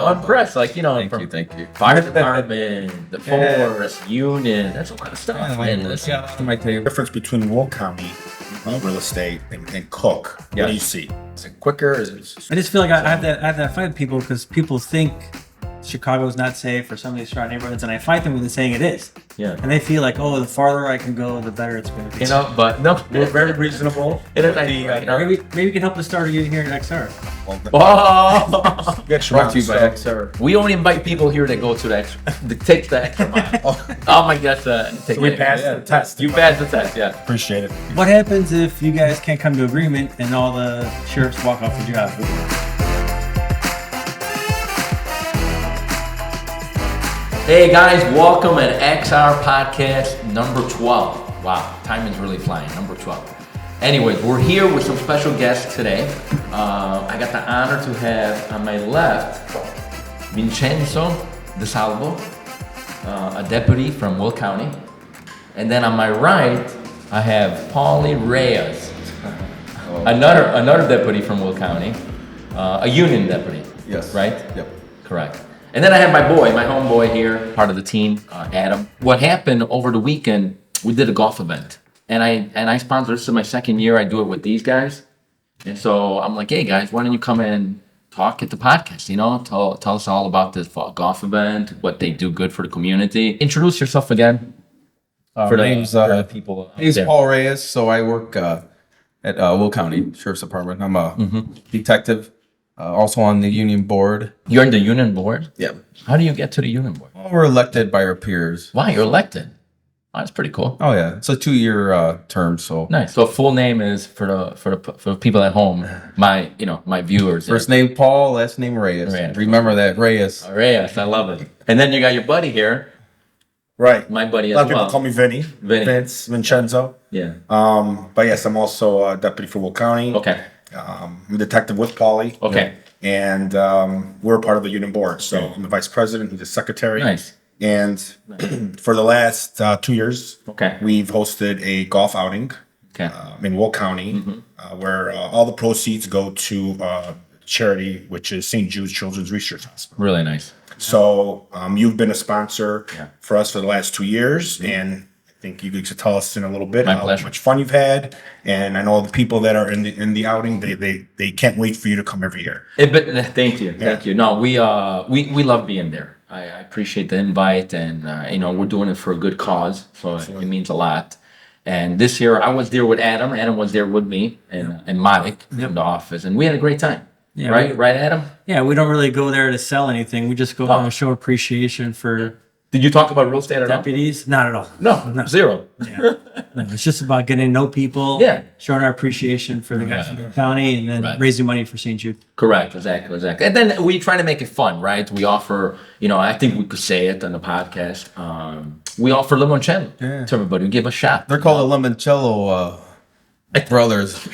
I'm impressed. Like, Thank you. Fire department, the forest, union. That's a lot of stuff. My table. Difference between Will County real estate and Cook. Yeah. What do you see? Is it quicker? Is it I just feel like I have that fight with people because people think Chicago's not safe or some of these strong neighborhoods, and I fight them with saying it is. Yeah. And they feel like, oh, the farther I can go, the better it's going to be. But no, we're very reasonable? Maybe we can help the starter unit here at XR. Oh, Brought to you by XR. we only invite people here that go to the extra, that takes the extra mile. Oh my gosh, So we passed the test. You passed the test, yeah. Appreciate it. What happens if you guys can't come to agreement and all the sheriffs walk off the job? Hey guys, welcome at XR Podcast number 12. Wow, time is really flying, number 12. Anyways, we're here with some special guests today. I got the honor to have on my left, Vincenzo De Salvo, a deputy from Will County. And then on my right, I have Paulie Reyes, another deputy from Will County, a union deputy. Yes. Right? Yep. Correct. And then I have my homeboy here, part of the team, Adam. What happened over the weekend, we did a golf event. And I sponsored, this is my second year, I do it with these guys. And so I'm like, hey guys, why don't you come in and talk at the podcast, Tell us all about this golf event, what they do good for the community. Introduce yourself again. For the people. My name's there. Paul Reyes, so I work at Will County Sheriff's Department. I'm a detective, also on the union board. You're in the union board? Yeah. How do you get to the union board? Well, we're elected by our peers. Why? You're elected. Oh, that's pretty cool. Oh yeah, it's a 2-year term. So Nice. So full name is for the people at home, my viewers. first name Paul, last name Reyes. Reyes. Remember that, Reyes. Reyes, I love it. And then you got your buddy here, Right. my buddy A as lot of well. people call me Vinny. Vinny. Vincenzo. Yeah. But yes, I'm also a deputy for Will County. Okay. I'm a detective with Paulie. Okay. And we're part of the union board. So I'm the vice president, he's the secretary. Nice. And for the last 2 years, Okay. we've hosted a golf outing Okay. in Will County, where all the proceeds go to charity, which is St. Jude's Children's Research Hospital. Really nice. So you've been a sponsor for us for the last 2 years, and I think you could tell us in a little bit My how pleasure. much fun you've had. And I know the people that are in the outing, they can't wait for you to come every year. Thank you. No, we love being there. I appreciate the invite, and we're doing it for a good cause, so it means a lot. And this year I was there with Adam. Adam was there with me and Mike in the office, and we had a great time. Yeah, right, Adam? Yeah, we don't really go there to sell anything. We just go there to show appreciation for Did you talk about real estate at all? deputies. Not at all. No, zero. No, it's just about getting to know people, Yeah. showing our appreciation for the guys from the county, and then Right. raising money for St. Jude. Correct, exactly. And then we try to make it fun, right? We offer, I think we could say it on the podcast. We offer limoncello to everybody. We give a shot. They're called the Limoncello brothers.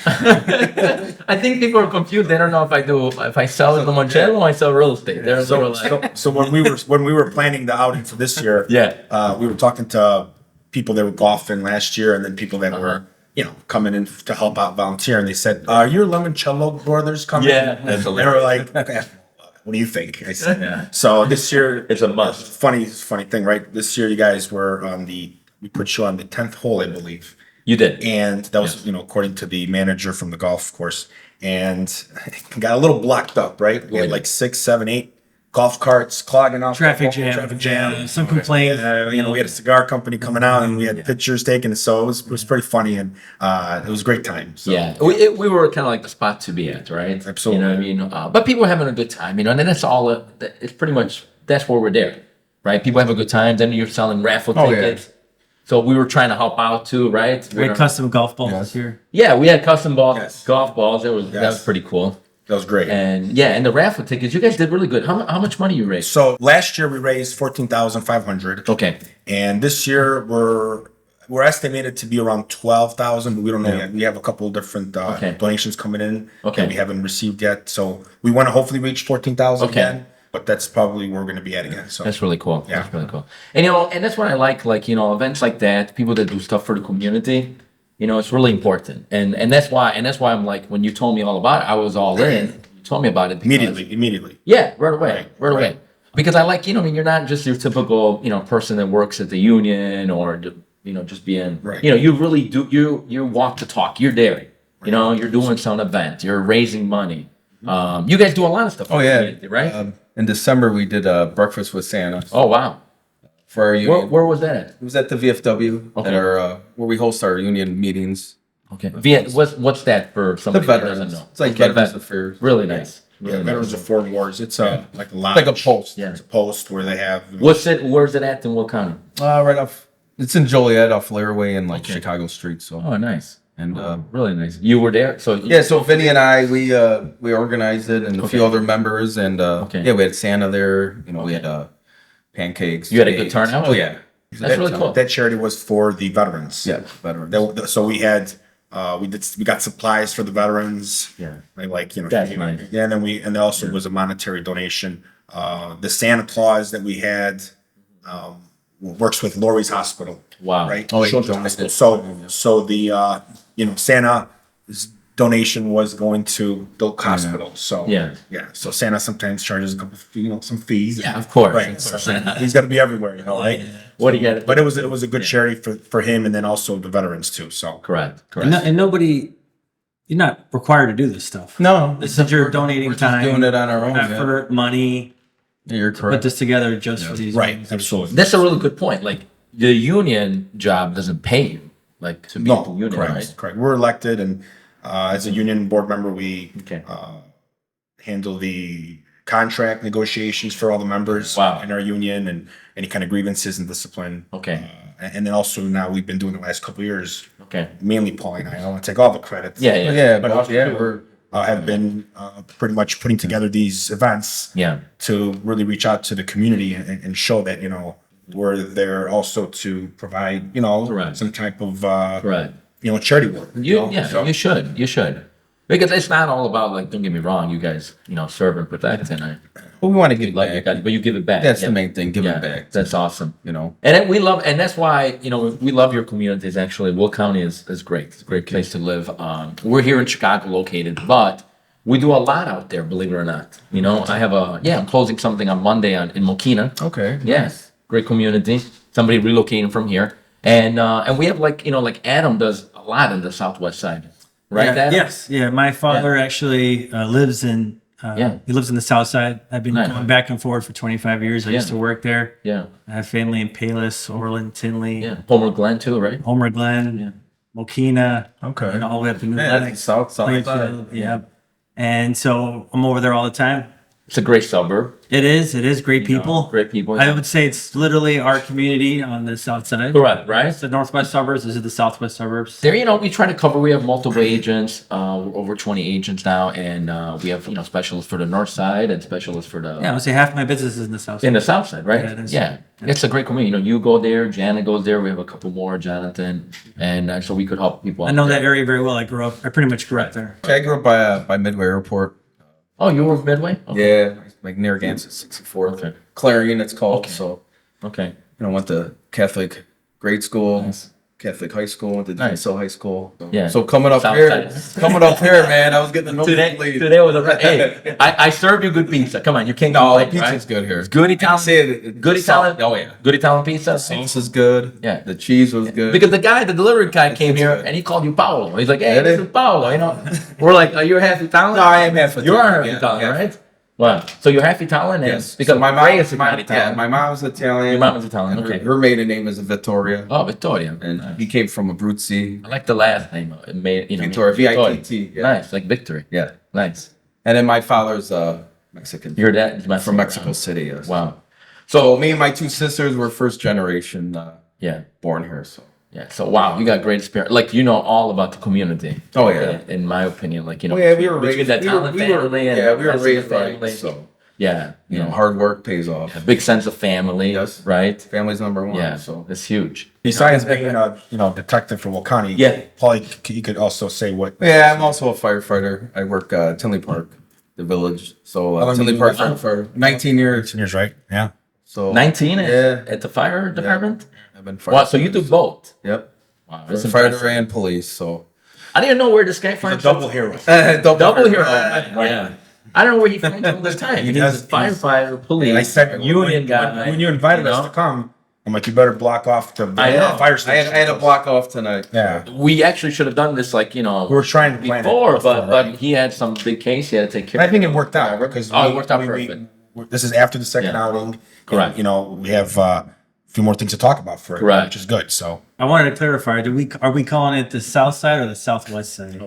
I think people are confused. They don't know if I sell limoncello or I sell real estate. So when we were planning the outing for this year, we were talking to people that were golfing last year, and then people that were coming in to help out, volunteer, and they said, "Are your limoncello brothers coming?" Yeah, and they were like, "Okay, what do you think?" I said, "So this year It's a must. Funny thing, right? This year you guys were we put you on the 10th hole, I believe. You did. And that was, according to the manager from the golf course, and got a little blocked up, right? We had like 6, 7, 8 golf carts clogging up. Traffic jam. Some complaints. We had a cigar company coming out, and we had pictures taken. So it was pretty funny, and it was a great time. So. Yeah, we were kind of like the spot to be at, right? Absolutely. You know what I mean? But people were having a good time, and then that's all. It's pretty much that's where we're there, right? People have a good time. Then you're selling raffle tickets. So we were trying to help out too, right? We had custom golf balls this year. Yeah, we had custom Yes. golf balls. That was pretty cool. That was great. And and the raffle tickets, you guys did really good. How much money you raised? So last year we raised $14,500. Okay. And this year we're estimated to be around 12,000, but we don't know yet. We have a couple of different donations coming in that we haven't received yet. So we want to hopefully reach 14,000 again. But that's probably where we're going to be at again. So That's really cool. Yeah. That's really cool. And and that's what I like events like that, people that do stuff for the community. It's really important. And that's why I'm like, when you told me all about it, I was all in. told me about it. Immediately. Yeah, right away. Right away. Because I like, you're not just your typical, person that works at the union or, just being, you really do, you walk the talk. You're there. You're doing some event. You're raising money. You guys do a lot of stuff. Oh, yeah. Right? In December, we did a breakfast with Santa. Oh, wow. For our union. Where was that at? It was at the VFW, at our, where we host our union meetings. Okay. What's that for somebody The that veterans. doesn't know? It's like Veterans Affairs. Really nice. Really nice. Veterans of Foreign Wars. It's like a lounge. Like a post. It's a post where they have. Where's it at in Will County? Right off. It's in Joliet, off Laraway and Chicago Street. So. Oh, nice. And really nice. You were there, so so Vinny and I we organized it, and a few other members, and we had Santa there. We had pancakes. You had a good turnout. Oh yeah, that's really cool. That charity was for the veterans. Yeah, veterans. So we had we got supplies for the veterans. Yeah, that's nice. Yeah, and then there also was a monetary donation. The Santa Claus that we had works with Lurie's Hospital. Wow. Right. Oh, so the Santa's donation was going to the hospital. So So Santa sometimes charges a couple, some fees. Yeah, of course. Right. So he's got to be everywhere, right? What do you get? But it was a good charity for him, and then also the veterans too. So correct. And nobody, you're not required to do this stuff. No, This is your donating time, doing it on our own. effort, money. You're correct. Put this together just for these. right, absolutely. That's a really good point. Like the union job doesn't pay you, like to be at the union, correct, right? correct. We're elected, and as a union board member, we handle the contract negotiations for all the members in our union, and any kind of grievances and discipline. Okay. And then also now we've been doing the last couple of years. Okay. Mainly Paul and I don't want to take all the credit. Yeah. We're have been pretty much putting together these events. Yeah. To really reach out to the community and show that we're there also to provide some type of charity work. You should. Because it's not all about, like, don't get me wrong, you guys, serve and protect, and we want to give it like back. you guys, but you give it back. That's the main thing. Give it back. That's awesome. And that's why, we love your communities. Actually, Will County is great. It's a great place to live. We're here in Chicago located, but we do a lot out there, believe it or not. I have I'm closing something on Monday in Mokina. Okay. Yes. Great community. Somebody relocating from here. And we have like Adam does a lot in the Southwest side. Right? Yeah, yes. Yeah. My father actually lives in he lives in the South Side. I've been going back and forth for 25 years. I used to work there. Yeah. I have family in Palos, Orland, Tinley. Yeah. Homer Glen too, right? Homer Glen, Mokina. Okay. And all the way up to New Yeah, Lenox. South side. Plainfield, yeah. And so I'm over there all the time. It's a great suburb. It is. Great people. Great people. I would say it's literally our community on the south side. Correct, right? It's the northwest suburbs. This is the southwest suburbs. There, we try to cover. We have multiple agents, over 20 agents now, and we have specialists for the north side and specialists for the Yeah, I would say half my business is in the south side. in the south side, right? Yeah, it is. Yeah, it's a great community. You go there, Janet goes there. We have a couple more, Jonathan, and so we could help people. I know that area very well. I pretty much grew up there. I grew up by Midway Airport. Oh, you were Midway? Okay. Yeah, like near Gansett 64. Okay. Clarion, it's called. Okay. So, Okay. went to Catholic grade school, Catholic high school, went to DSL high school. So, Yeah. so coming up South here, side. man, I was getting to know Today was hey, I served you good pizza. Come on, you can't No, the complain, pizza's right? good here. It's good Italian. Good Italian. Oh yeah, Good Italian pizza. sauce is good. Yeah. The cheese was good. Because the delivery guy came here good. and he called you Paolo. He's like, hey, Really? this is Paolo. We're like, are you half Italian? No, I am half Italian. You are half Yeah, Italian, yeah. right? Wow. So you're half Italian? And Yes. Because So my Ray mom is not Italian. my mom's Italian. Your mom is Italian, and okay. Her maiden name is Vittoria. Oh, Vittoria. And he came from Abruzzi. I like the last name. It made, Vittoria, V-I-T-T, yeah. Nice, like victory. Yeah. Nice. And then my father's Mexican. Your dad is from Mexico City. Yes. Wow. So me and my two sisters were first generation Yeah. born here. So Yeah. So wow, you got great experience. Like all about the community. Oh, yeah. In my opinion, like yeah, we were between raised. that talent family and we were Mexican raised right. family. So Yeah. hard work pays off. A big sense of family. Yes. Right. Family's number one. Yeah. So It's huge. Besides being a detective for Will County, Yeah. Paul, you could also say what. yeah, I'm also a firefighter. I work Tinley Park, the village. So How long Tinley you Park been firefighter. 19 years. Years, right? Yeah. So 19 Yeah. at the fire department. I've been Wow. So you do both. Yep. Wow. That's Firefighter impressive. and police. So I didn't know where this guy from. Double hero. Double hero. Right. Yeah. I don't know where he finds all this time. He's a firefighter, police. And I said, union guy. when you invited us to come, I'm like, you better block off the I know. fire I station. had a block off tonight. Yeah. We actually should have done this like, We were trying to plan it before, but right? he had some big case he had to take care And I of. think it worked out because it worked out perfect. this is after the second Yeah. outing. Correct. And, we have a few more things to talk about for it, Correct. which is good. So I wanted to clarify. Are we calling it the south side or the southwest side?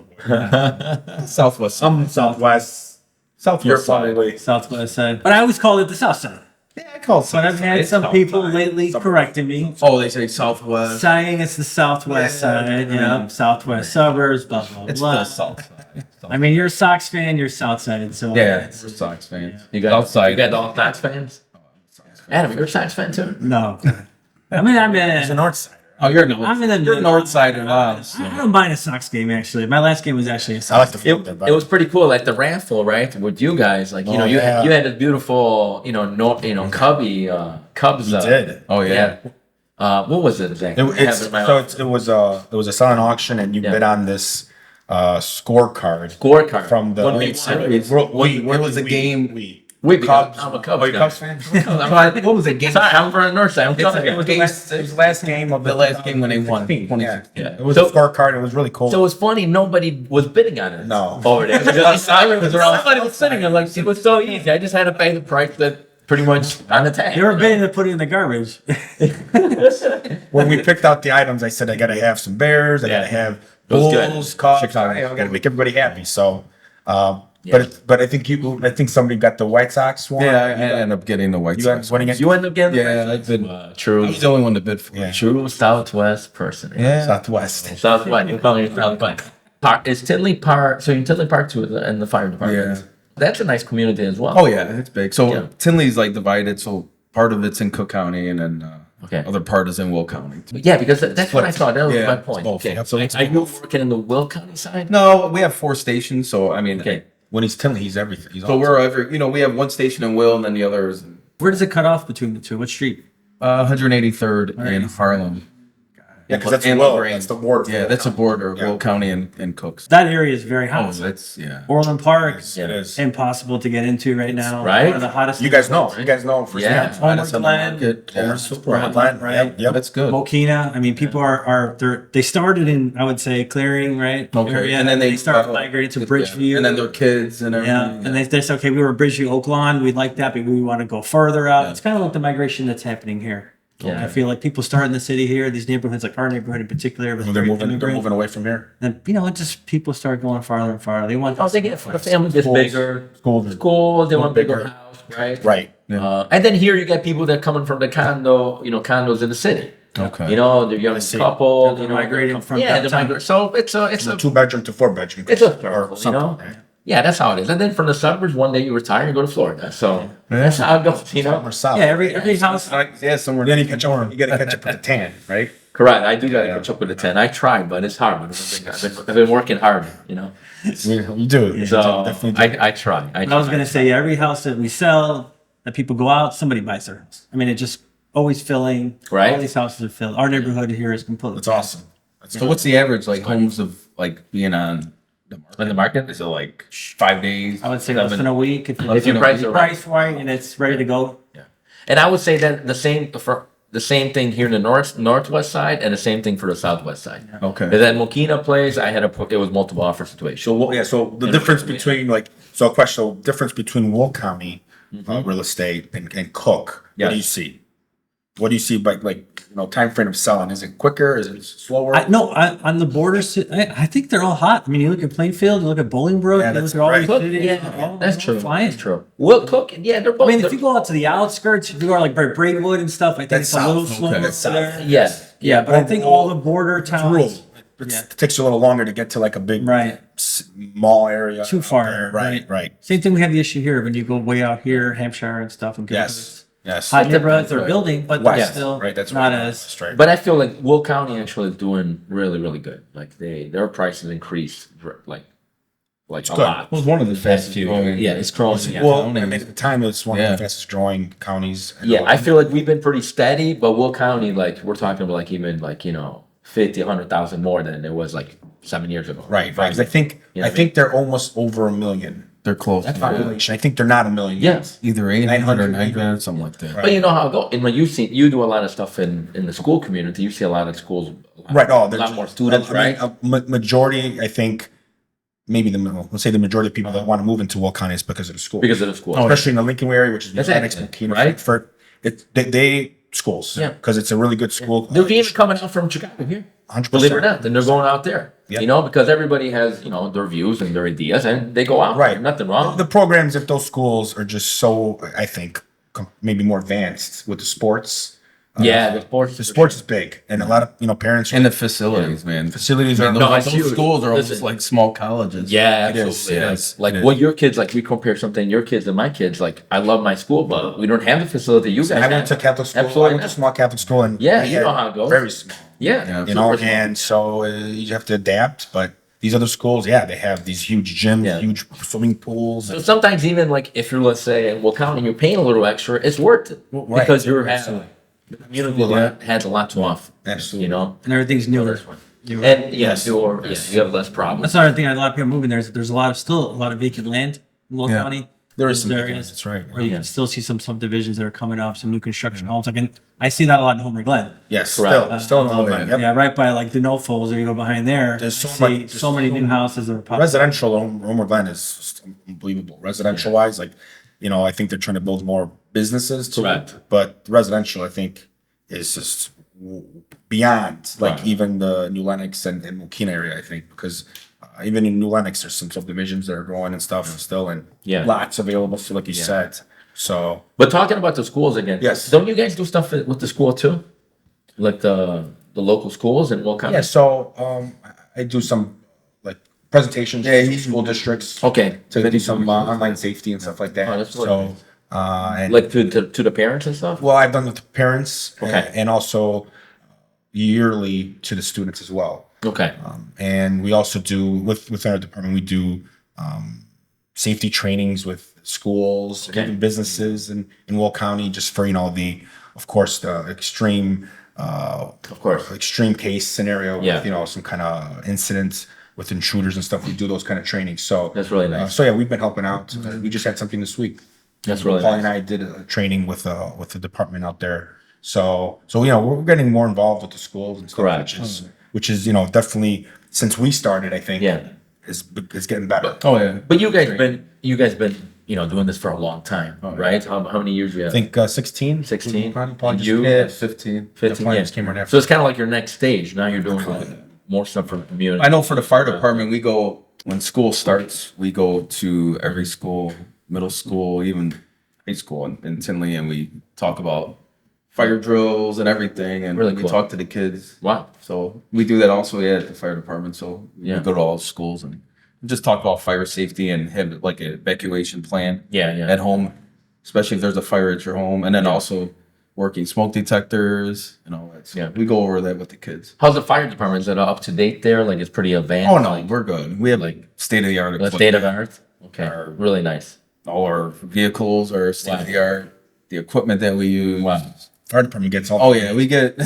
Southwest. Southwest. You're probably Southwest side. But I always called it the south side. Yeah, I call it But I've had some people lately correcting me, Oh, they say Southwest. saying it's the southwest side, southwest suburbs, blah, blah, It's blah. the South side. I mean, you're a Sox fan, you're south side, so. Yeah, it's the Sox fans. You got Outside. You got all Sox fans? Adam, you're a Sox fan too? No. I mean, it's the north side. Oh, you're north. I'm in the You're north side of us. I don't mind a Sox game, actually. My last game was actually a I Sox like the game. food. It was pretty cool, like the raffle, right? With you guys, like you yeah. you had a beautiful, Cubby, Cubs. did. Oh, yeah. What was it exactly? I have it in my office. It was a silent auction, and you bid on this scorecard Scorecard from the When we won. It was a game. I'm a Cubs guy. fan? What was it? Game. Sorry, I'm from the north side. I'm telling you. It was the last game of the last game when they won. 2016. Yeah. It was a scorecard. It was really cool. So it was funny. Nobody was bidding on it. No. Over there. Somebody was sitting there like it was so easy. I just had to pay the price that pretty much on the tag. They were bidding to put it in the garbage. When we picked out the items, I said I gotta have some bears. I gotta have It was good. bulls, cubs. Chicago. I gotta make everybody happy. So, but I think somebody got the White Sox one. Yeah, I ended up getting the White You Sox. guys winning it. You end up getting Yeah, I bid. true. I was the only one to bid for. Yeah. True Southwest person. Yeah. Southwest. Southwest. You're calling it Southwest. Is Tinley Park? So you're in Tinley Park too, and the fire department. Yeah. That's a nice community as well. Oh yeah, it's big. So Yeah. Tinley's like divided. So part of it's in Cook County, and then Okay. other part is in Will County. Yeah, because that's what I thought. That was Yeah, my it's point. both. Okay. Yep. So are you working in the Will County side? No, we have 4 stations. So I mean, Okay. When he's Tinley, he's everything. He's so we're every. We have one station in Will, and then the other is Where does it cut off between the two? What street? 183rd in Harlem. because that's And Will. Lorraine. That's the border. Yeah, that's a border of Yeah. Will County and Cooks. That area is very Oh, hot. that's yeah. Orland Park, It is. impossible to get into right now. Right? One of the hottest. You guys know. You guys know for Yeah. sure. Homewood Glen, Yeah, Super Glen, right? Yep. that's good. Mokina. I mean, people they started in, I would say, Clearing, right? Okay, Area, and then they started migrating to Bridgeview. and then their kids and everything. Yeah, and they said, okay, we were Bridgeview, Oaklawn, we like that, but we want to go further out. It's kind of like the migration that's happening here. Yeah. I feel like people start in the city here, these neighborhoods, like our neighborhood in particular, with They're very moving. They're immigrant. moving away from here. And it just people start going farther and farther. They want. Oh, they get the family gets bigger. Schools. Schools, they want bigger bigger. house, right? Right. And then here you get people that coming from the condos in the city. Okay. They're young couple. They're migrating from they're downtown. migrating. So it's a 2-bedroom to 4-bedroom. it's a or circle, something. Yeah, that's how it is. And then from the suburbs, one day you retire and go to Florida. So that's how it goes. Or south. Yeah, every house. Yeah, somewhere. Then you catch up. You got to catch up with the tan, right? Correct. I do gotta catch up with the 10. I tried, but it's hard. I've been working hard. You do. So Definitely do. I try. I was gonna say every house that we sell, that people go out, somebody buys their house. I mean, it just always filling. Right. All these houses are filled. Our neighborhood here is completely. That's awesome. So what's the average like homes of like being on the market? In the market? Is it like 5 days? I would say less than a week if If you price it right. price right and it's ready to go. Yeah. And I would say that the same thing here in the northwest side and the same thing for the southwest side. Okay. And then Mokina place, it was multiple offer situation. So the difference between difference between Will County real estate and Cook. What do you Yes. see? What do you see by time frame of selling? Is it quicker? Is it slower? On the borders, I think they're all hot. I mean, you look at Plainfield, you look at Bolingbrook, Yeah, you that's look at all right. these Cook, cities. yeah, that's true. Flying. That's true. Well, Cook, yeah, they're I both. mean, if you go out to the outskirts, if you go like by Braidwood and stuff, I think That's it's a little south. slower. Okay. That's over south. there. Yes. Yeah, but I think all the border It's towns, rural. It takes you a little longer to get to like a big right? mall area. Too out far, there. right. Right. Same thing we have the issue here when you go way out here, Hampshire and stuff. And Yes. Yes. hot neighborhoods are Right. building, but West, they're still right. That's not right. as. straight. But I feel like Will County actually is doing really, really good. Like their prices increased like a good. lot. It was one of the fastest growing. Yeah, it's growing. Yeah. Well, I mean, at the time, it's one of Yeah. the fastest growing counties. Yeah, I feel like we've been pretty steady, but Will County, like we're talking about like even like 50, 100,000 more than it was like 7 years ago. Right. 'Cause I think You know I think they're almost over 1 million. They're close. That's Yeah. population. I think they're not a million. Yes. Either 800 or 900, 900, something like that. But you know how it goes. And when you do a lot of stuff in the school community, you see a lot of schools, Right. Oh, a there's lot more students, right? A majority, I think, maybe let's say the majority of people that want to move into Will County is because of the school. Because of the school. Especially in the Lincoln area, which is That's Mechanics, it, Mokina, right? Frankfurt. They schools. Yeah. Because it's a really good school. They're even coming out from Chicago here. 100%. Believe it or not, and they're going out there. Yeah. You know, because everybody has, you know, their views and their ideas, and they go out. Right. There. Nothing wrong. The programs at those schools are just so, I think, maybe more advanced with the sports. Yeah, the sports. The sports is big, and a lot of parents And the facilities, man. facilities are. No, it's Those huge. schools are almost Listen. like small colleges. Yeah, It is, absolutely. it Like, is, like it is. what your kids like. We compare something your kids and my kids. Like, I love my school, but we don't have the facility you guys I went have. to Catholic school. Absolutely I went to not. small Catholic school, and Yeah, we you had know how it goes. Very small, Yeah, you know, super small. and so you have to adapt. But these other schools, yeah, they have these huge gyms, Yeah. huge swimming pools. So sometimes even like if you're, let's say, in Will County, you're paying a little extra, it's worth it Right. because you're Absolutely. the community has a lot to offer. Absolutely. You know, And everything's newer. this one. And yes, you have less problems. That's another thing. A lot of people moving there is that there's still a lot of vacant land in Will Yeah. County. There is some Those vacant areas land, that's right. Where you Yeah. can still see some subdivisions that are coming up, some new construction homes. Like, and I see that a lot in Homer Glen. Yes, Correct. still in the line. Yep. Yeah, right by like the Nofos, or you go behind there. There's so I see much- so many new houses that are popping. Residential Homer Glen is just unbelievable. Residential wise, like, you know, I think they're trying to build more businesses to Correct. it, but residential, I think, is just beyond like Right. even the New Lenox and Mokina area. I think because even in New Lenox, there's some subdivisions that are growing and stuff still, and Yeah. lots available. So, like you said, so But talking about the schools again, Yes. don't you guys do stuff with the school too, like the local schools in Will County? yeah. So I do some like presentations to school districts. Okay. To do some online safety and stuff like that. Oh, that's really so, nice. and Like to the parents and stuff. well, I've done with the parents Okay. and also yearly to the students as well. Okay. And we also do with our department, we do safety trainings with schools, Okay. even businesses in Will County, just for, you know, of course, the extreme, Of course. extreme case scenario Yeah. with, you know, some kind of incidents with intruders and stuff. We do those kind of trainings. So That's really nice. So yeah, we've been helping out. We just had something this week. That's really Paul nice. and I did a training with the department out there. So you know, we're getting more involved with the schools and stuff, Correct. which is, you know, definitely since we started, I think, Yeah. is getting better. Oh, yeah. But you guys been you know doing this for a long time, right? How many years you have? I think 16. 16? Probably just, You? yeah, 15. 15 probably yeah. just came right after. So it's kind of like your next stage. Now you're doing like more stuff for the community. I know for the fire department, we go, when school starts, we go to every school, middle school, even high school in Tinley, and we talk about fire drills and everything, and Really we cool. talk to the kids. Wow. So we do that also, yeah, at the fire department. So Yeah. we go to all schools and just talk about fire safety and have like an evacuation plan Yeah. at home, especially if there's a fire at your home, and then also working smoke detectors and all that. So Yeah. we go over that with the kids. How's the fire department? Is it up to date there? Like it's pretty advanced. Oh no, we're good. We have like state of the art. The state of the art. Okay. Really nice. All our vehicles are state of the art. The equipment that we use. Wow. Fire department gets all. Oh yeah, we get.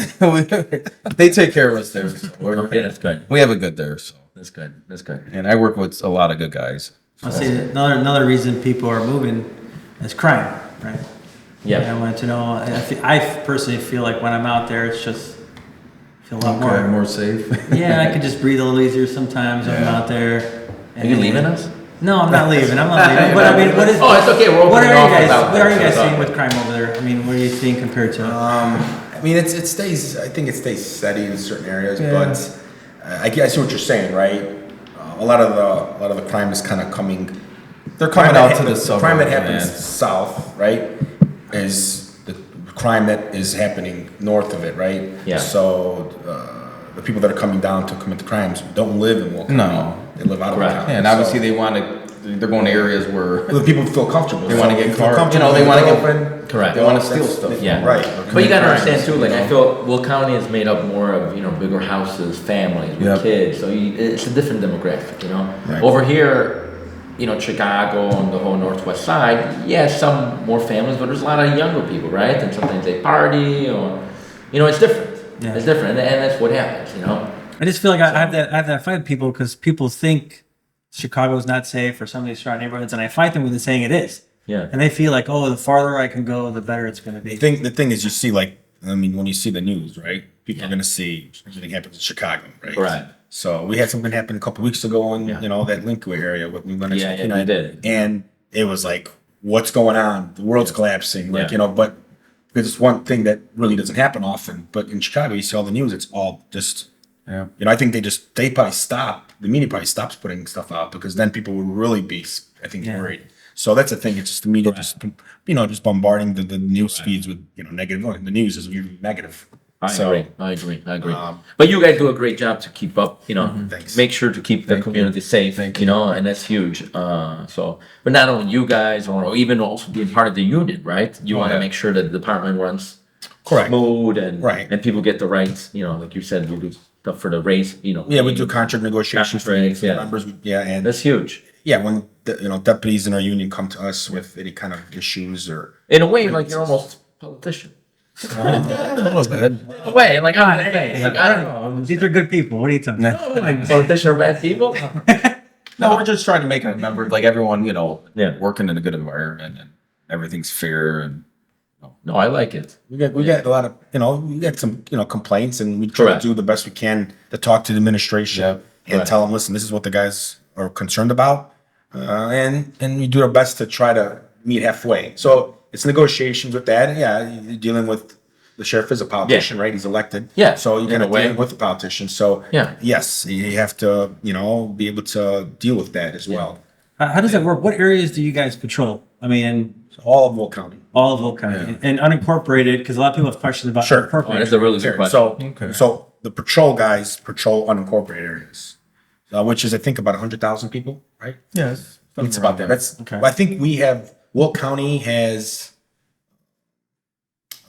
They take care of us there. So Okay, that's good. we have it good there. So, That's good. That's good. and I work with a lot of good guys. I see another reason people are moving is crime, right? Yeah. And I wanted to know. I personally feel like when I'm out there, it's just I feel a lot more. more safe. Yeah, I can just breathe a little easier sometimes when I'm out there. Are you leaving us? No, I'm not leaving. I'm not leaving. But I mean, what is? Oh, it's okay. We're What opening are off you guys? without What are you that, guys so- seeing with crime over there? I mean, what are you seeing compared to? I mean, it stays. I think it stays steady in certain areas, but I see what you're saying, right? A lot of the crime is kind of coming. They're coming out to the crime that suburbs, happens man. south, right, is the crime that is happening north of it, right? Yeah. So the people that are coming down to commit the crimes don't live in Will County. No. They live out of Correct. town. Yeah, and obviously they want to. They're going to areas where the people feel comfortable. they want to get If they're cars. You comfortable, know, they want to they're get. open. Correct. They want to steal That's- stuff. Yeah. Right. But you gotta understand too, like I feel Will County is made up more of, you know, bigger houses, families with Yep. kids. So it's a different demographic, you know. Right. Over here, you know, Chicago and the whole northwest side, yeah, some more families, but there's a lot of younger people, right? And sometimes they party or, you know, it's different. Yeah. It's different, and that's what happens, you know. I just feel like I have that fight with people because people think Chicago's not safe or some of these surrounding neighborhoods, and I fight them with saying it is. Yeah. And they feel like, oh, the farther I can go, the better it's going to be. The thing is, you see, like, I mean, when you see the news, right? People are going to see everything happens in Chicago, right? Right. So we had something happen a couple weeks ago in, Yeah. you know, that Linkway area with we went Yeah, you did. And it was like, what's going on? The world's collapsing. Like, Yeah. you know, but because it's one thing that really doesn't happen often. But in Chicago, you see all the news, it's all just, Yeah. you know, I think they probably stop, the media probably stops putting stuff out because then people would really be, I think, Yeah. worried. So that's the thing. It's just the media just, you know, just bombarding the news feeds with, you know, negative. The news is usually negative. I agree. But you guys do a great job to keep up, you know, Thanks. make sure to keep the community safe, you know, and that's huge. So, but not only you guys, or even also being part of the union, right? You want to make sure that the department runs Correct. smooth and Right. and people get the rights, you know, like you said, we do stuff for the raise, you know. Yeah, we do contract negotiations for Contracts, yeah. members. And That's huge. yeah, when you know deputies in our union come to us with any kind of issues or In a way, like you're almost a politician. a little bit. In a way, like, like I don't know. These are good people. What are you talking about? Like politicians are bad people. No, we're just trying to make a member, like everyone, you know, Yeah. working in a good environment and everything's fair and No, I like it. We get a lot of we get some complaints and we try Correct. to do the best we can to talk to the administration and Correct. tell them, listen, this is what the guys are concerned about, and we do our best to try to meet halfway. So it's negotiations with that. And yeah, you're dealing with the sheriff is a politician, right? He's elected. Yeah, So you in kind a of way. dealing with the politician. So Yeah. yes, you have to be able to deal with that as well. How does that work? What areas do you guys patrol? I mean, All of Will County. all of Oak County and unincorporated, because a lot of people have questions about Sure. Oh, unincorporated. that's a really good question. So the patrol guys patrol unincorporated areas, which is I think about 100,000 people, right? yes. It's about that. That's Okay. I think we have Will County has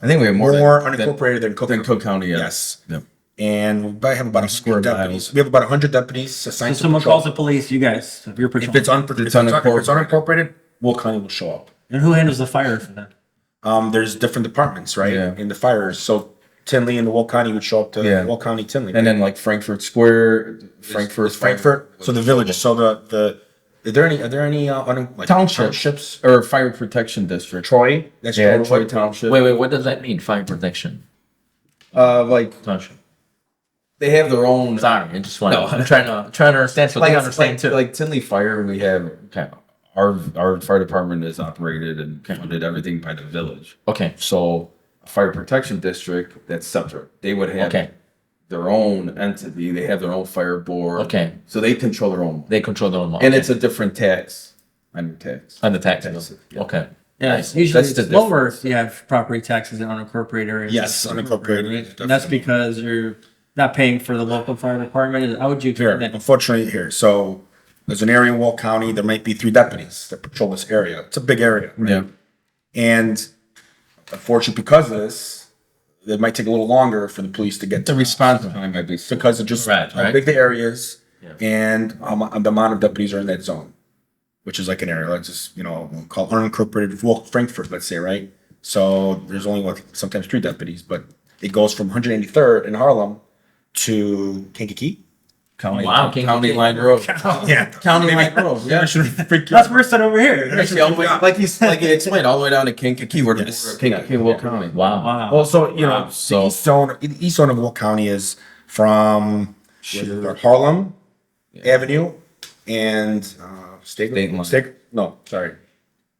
I think we have more more unincorporated than Cook. than Cook County. Yeah. Yes, Yep. and we probably have about a Square square deputies. We have about 100 deputies So assigned to someone patrol. calls the police, you guys, you're If patrolling. it's unincorporated, Will County will show up. And who handles the fire for them? There's different departments, right? Yeah. In the fires. So Tinley and the Will County would show up to Yeah. Will County, Tinley. And then like Frankfurt Square, Frankfurt. So the villages. So the are there any like Townships or fire protection district. Troy. That's Yeah, Troy. Troy Township. Wait, what does that mean? Fire protection. Like Township. they have their own. Sorry, I just want. No. I'm trying to understand so they understand too. Like Tinley Fire, we have our fire department is operated and funded everything by the village. Okay. So a fire protection district, that's separate. They would have Okay. their own entity. They have their own fire board. Okay. So they control their own. They control their own law. And it's a different tax on your tax. on the taxes. Taxes, yeah. Okay. Yeah, Nice. usually That's it's the lower if you have property taxes in unincorporated areas. Yes, unincorporated, Right? And that's definitely. because you're not paying for the local fire department. How would you Here, explain that? unfortunately, here. So there's an area in Will County. There might be 3 deputies that patrol this area. It's a big area, right? Yeah. And unfortunately, because of this, it might take a little longer for the police to get The to response time might be because of just Right, how right. big the area is and the amount of deputies are in that zone, which is like an area, let's just, we'll call unincorporated Frankfurt, let's say, right? So there's only sometimes 3 deputies, but it goes from 183rd in Harlem to Kankakee. County, Wow, County Line Road. Yeah. County Line Road. Yeah. That's worse than over here. Actually, all the way, like he explained, all the way down to Kankakee, where the Yes. border of Kankakee, Will County. Wow. Wow. Well, so, so- the east zone of Will County is from Harlem Avenue and State line.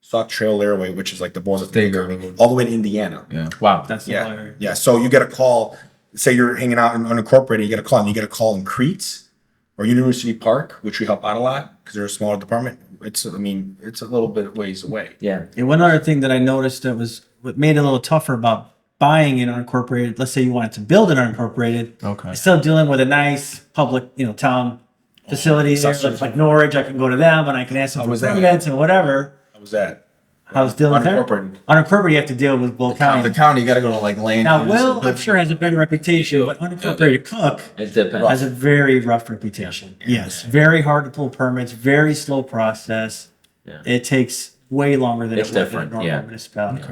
Sauk Trail Airway, which is like the border of Steger. County, all the way to Indiana. Yeah. Wow. That's Yeah, hilarious. yeah. So you get a call. Say you're hanging out in unincorporated, you get a call, and you get a call in Crete or University Park, which we help out a lot because they're a smaller department. It's a little bit ways away. Yeah. And one other thing that I noticed that was what made it a little tougher about buying an unincorporated, let's say you wanted to build an unincorporated, Okay. instead of dealing with a nice public, town facility there, like Norwich, I can go to them and I can ask them for was that? permits and whatever. How was that? I was dealing with there. Unincorporated. Unincorporated, you have to deal with Will County. The county, you got to go to like land. Now, use. Will, I'm sure, has a better reputation, but unincorporated Cook It depends. has a very rough reputation. Yes, very hard to pull permits, very slow process. Yeah. It takes way longer than It's it would in a different, normal yeah. municipality.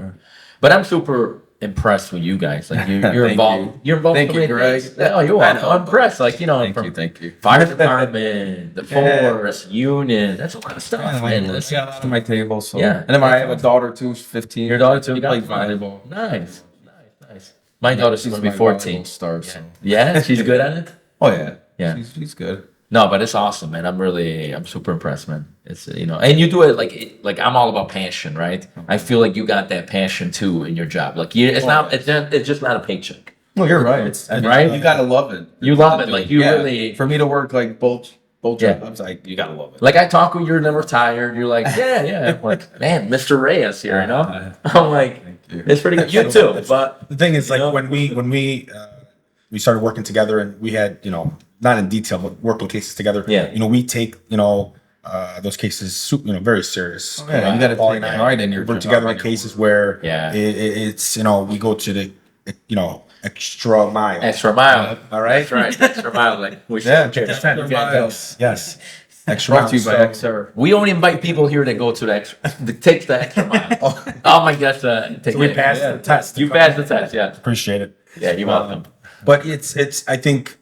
But I'm super impressed with you guys. Like you're involved. you. You're involved. Thank in you, so many Greg. things. Oh, you're welcome. I'm impressed. Like Thank you. fire department, the force, union. That's a lot of stuff. Man. That's To my table. So Yeah. and then I have a daughter too, who's 15. your daughter too. She plays volleyball. Nice. My daughter's She's gonna be my 14. volleyball star. So. Yeah, she's good at it. Oh yeah, Yeah. She's good. No, but it's awesome, man. I'm super impressed, man. It's and you do it like I'm all about passion, right? I feel like you got that passion too in your job. Like it's just not a paycheck. Well, you're right. Right? You gotta love it. You love it, like you really. For me to work like both Yeah. jobs, like you gotta love it. Like I talk when you're never tired. You're like, yeah. I'm like, man, Mr. Reyes here, you know? I'm like, you. it's pretty good. You too, but The thing is, like when we started working together, and we had not in detail, but worked on cases together. Yeah. We take those cases very serious. Yeah, you gotta Paulie take and I pride in your work job. together on cases where Yeah. it's we go to the extra mile. extra mile. All right. That's right. Extra mile. Like we Yeah, should. Yes. Extra Brought to you by mile. XR. We only invite people here that go to the extra, that takes the extra mile. Oh my gosh, take We it. passed the test. You passed the test, yeah. Appreciate it. Yeah, you're welcome. But it's I think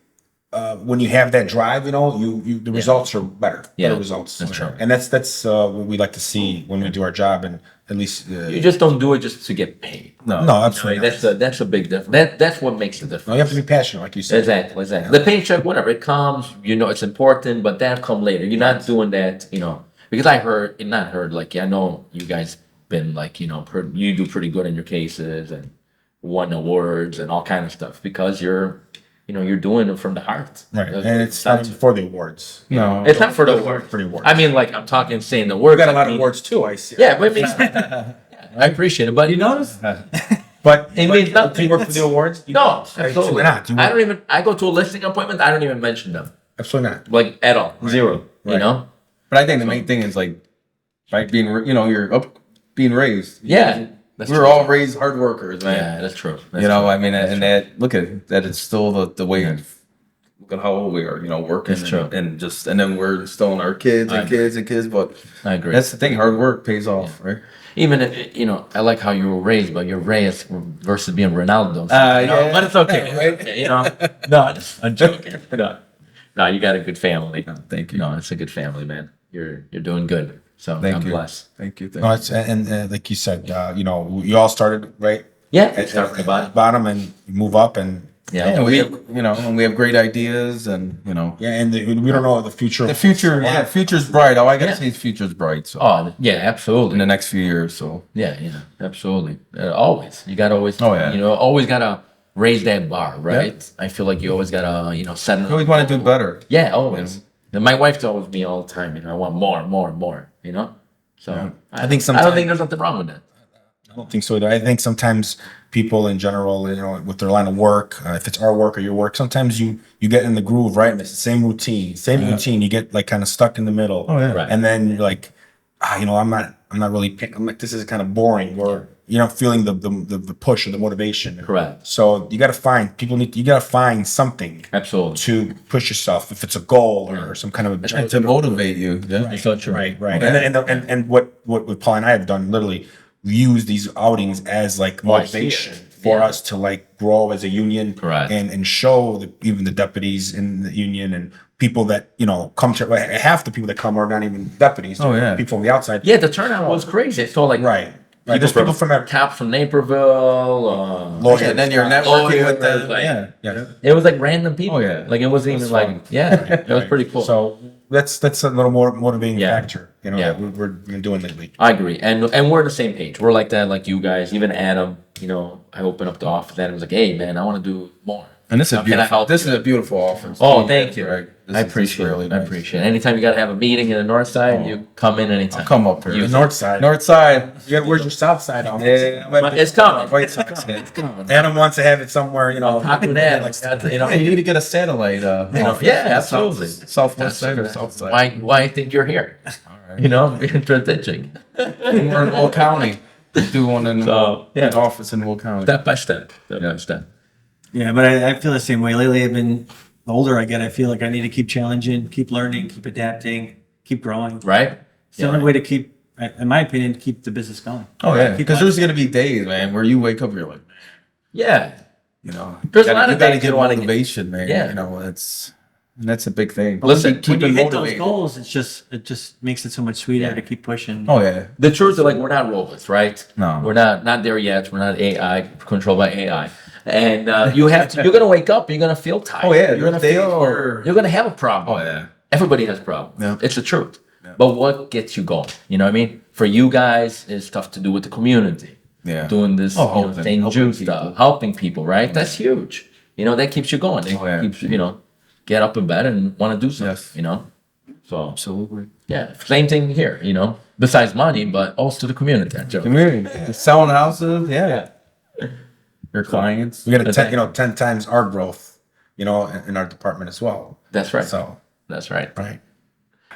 when you have that drive, the results are better. Yeah, Better results. that's true. And that's what we like to see when we do our job, and at least You just don't do it just to get paid. no, absolutely. That's a big difference. That's what makes the difference. No, you have to be passionate, like you said. Exactly. The paycheck, whatever, it comes, it's important, but that come later. You're not doing that, because I know you guys been like, you do pretty good in your cases and won awards and all kind of stuff because you're doing it from the heart. Right, and it's not even for the awards. No, It's not for the award. For the awards. I mean, like I'm talking, saying the word. We got a lot of awards too. I see. Yeah, but I appreciate it, but You notice? But it means nothing. you work for the awards? No, absolutely Why not? I don't even. I go to a listing appointment. I don't even mention them, Absolutely not. like at all, zero. You Right. know? but I think the main thing is like, right, you're being raised. Yeah, that's We were true. all raised hard workers, man. Yeah, that's true. That's You know, true. I mean, and that look at that. It's still the way. Look at how old we are. Working. That's true. And then we're installing our kids and kids and kids. But I agree. that's the thing. Hard work pays off, right? Even if I like how you were raised, but you're raised versus being Ronaldo. Yeah. But it's okay, right? No, I'm joking. No, you got a good family. Thank you. No, it's a good family, man. You're doing good. So Thank I'm you. blessed. Thank you. No, it's and like you said, you all started right Yeah, at start from the bottom. bottom and you move up, and Yeah, And we have, and we have great ideas, and we don't know the future. the future. Yeah, future's bright. All I gotta Yeah. say is future's bright. So Oh, yeah, absolutely. in the next few years, so Yeah, absolutely. Always. You gotta always, Oh, yeah. always gotta raise that bar, right? I feel like you always gotta, set. you always want to do better. Yeah, always. And my wife tells me all the time, I want more, more, more. So I think I don't sometimes- think there's nothing wrong with that. I don't think so either. I think sometimes people in general, with their line of work, if it's our work or your work, sometimes you get in the groove, right? And it's the same routine, You get like kind of stuck in the middle. Oh, yeah. Right. And then you're like, I'm not really. I'm like, this is kind of boring, or you're not feeling the push or the motivation. Correct. So you got to find you got to find something Absolutely. to push yourself. If it's a goal or some kind of objective. To motivate you. Yeah. So true. Right. Okay. And what Paul and I have done, literally, we use these outings as like motivation for us to like grow as a union. Correct. And show even the deputies in the union and people that come to half the people that come are not even deputies. Oh, yeah. People from the outside. Yeah, the turnout was crazy. So like Right. There's people from every Cap from Naperville. lawyers. And then you're networking with lawyers, the like- Yeah. It was like random people. Oh, yeah. Like it wasn't even That's like fun. it was pretty cool. So that's a little more motivating Yeah. factor. Yeah. That we've been doing lately. I agree, and we're on the same page. We're like that, like you guys. Even Adam, I opened up the office. Adam was like, "Hey, man, I want to do more." And this is How can I beautiful. help This you? is a beautiful office. Oh, thank you. Greg. This I is appreciate really it. I nice. appreciate it. Anytime you got to have a meeting in the north side, you come in anytime. I'll come up here. You- The north side. North side. Where's your south side office? Yeah, But it's coming. White Sox. It's coming. Adam wants to have it somewhere, Talk with Adam. Hey, you need to get a satellite. Yeah, absolutely. Southwest side or south side. Why I think you're here? right. Being strategic. We're in Will County. Do one in yeah. an office in Will County. Step by step. Step by step. Yeah, but I feel the same way. Lately, the older I get, I feel like I need to keep challenging, keep learning, keep adapting, keep growing. Right? It's the only way to keep in my opinion, to keep the business going. Oh yeah, because there's gonna be days, man, where you wake up, you're like, Yeah. you know, There's a lot of gotta days get you wanna motivation, man. Yeah. You know, that's a big thing. Listen, When you keeping hit motivated. those goals, it just makes it so much sweeter to keep pushing. Oh yeah, the truth is, like, we're not robots, right? No. We're not there yet. We're not AI, controlled by AI. And you're gonna wake up, you're gonna feel tired. Oh, yeah, You're gonna they feel, are. you're gonna have a problem. Oh, yeah. Everybody has problems. Yeah. It's the truth. But what gets you going? You know what I mean? For you guys, it's stuff to do with the community. Yeah. Doing this, helping St. Jude people. stuff, helping people, right? That's huge. You know, that keeps you going. It keeps you, get up in bed and want to do something, Yes. you know? So, Absolutely. yeah, same thing here, besides money, but also the community. Joe. Community, selling houses, yeah. Your clients. We got 10 times our growth, in our department as well. That's right. So, That's right. right.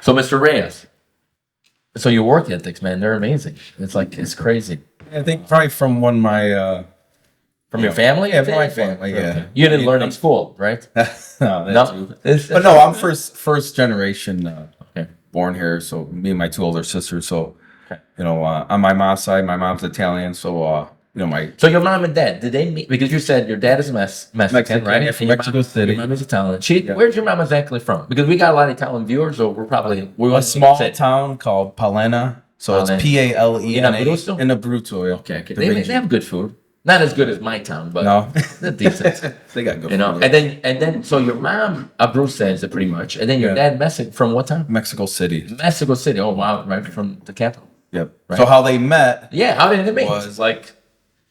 So, Mr. Reyes, so your work ethics, man, they're amazing. It's crazy. I think probably from when my From your family? yeah, from my family, yeah. You didn't learn in school, right? no, that's No. But no, I'm first generation Okay. born here. So me and my two older sisters. So Okay. on my mom's side, my mom's Italian. So my So your mom and dad, did they meet? Because you said your dad is Mexican, Mexican, right? yeah, from And your Mexico mom- City. Your mom is Italian. Where's your mom exactly from? Because we got a lot of Italian viewers, so we're a small town called Palena. So it's Palena. Palena In Abruzzo? in Abruzzo. Yeah. Okay. The They region. have good food. Not as good as my town, but No. they're decent. They got good. You know, food. and then so your mom Abruzzo is it pretty much, and then your Yeah. dad Mexico from what town? Mexico City. Mexico City. Oh wow, right from the capital. Yep. Right. So how they met? Yeah, how did it meet? Was- It's like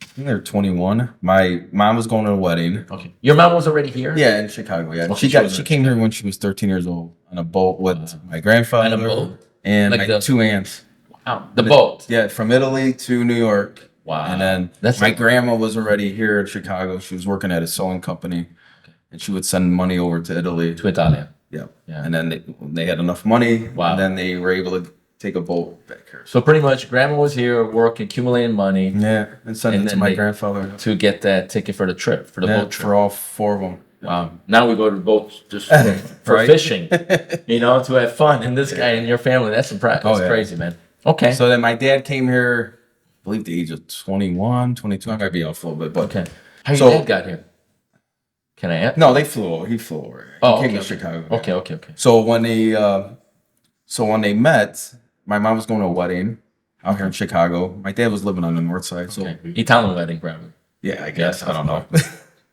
I think they were 21. My mom was going to a wedding. okay, your mom was already here. Yeah, in Chicago. Yeah, Okay, she was she in- came here when she was 13 years old on a boat with my grandfather On a boat? and Like my the- two aunts. Wow, the boat. Yeah, from Italy to New York. Wow. And then That's my like- grandma was already here in Chicago. She was working at a sewing company, and she would send money over to Italy. To Italia. Yeah. Yeah. And then they had enough money. Wow. And then they were able to take a boat back here. So pretty much, grandma was here working, accumulating money Yeah, and send And it to then my they- grandfather. to get that ticket for the trip, for the Yeah, boat trip. for all four of them. Wow. Now we go to boats just for Right. fishing, to have fun. And this guy and your family, that's impressive. That's Oh, yeah. crazy, man. Okay. So then my dad came here, I believe the age of 21, 22. I might be off a little bit, but Okay. How So- your dad got here? Can I ask? no, he flew over. Oh, he came okay, to Chicago. Okay. So when they met, my mom was going to a wedding out here in Chicago. My dad was living on the north side. So Okay. Italian wedding, probably. yeah, I guess. I don't know.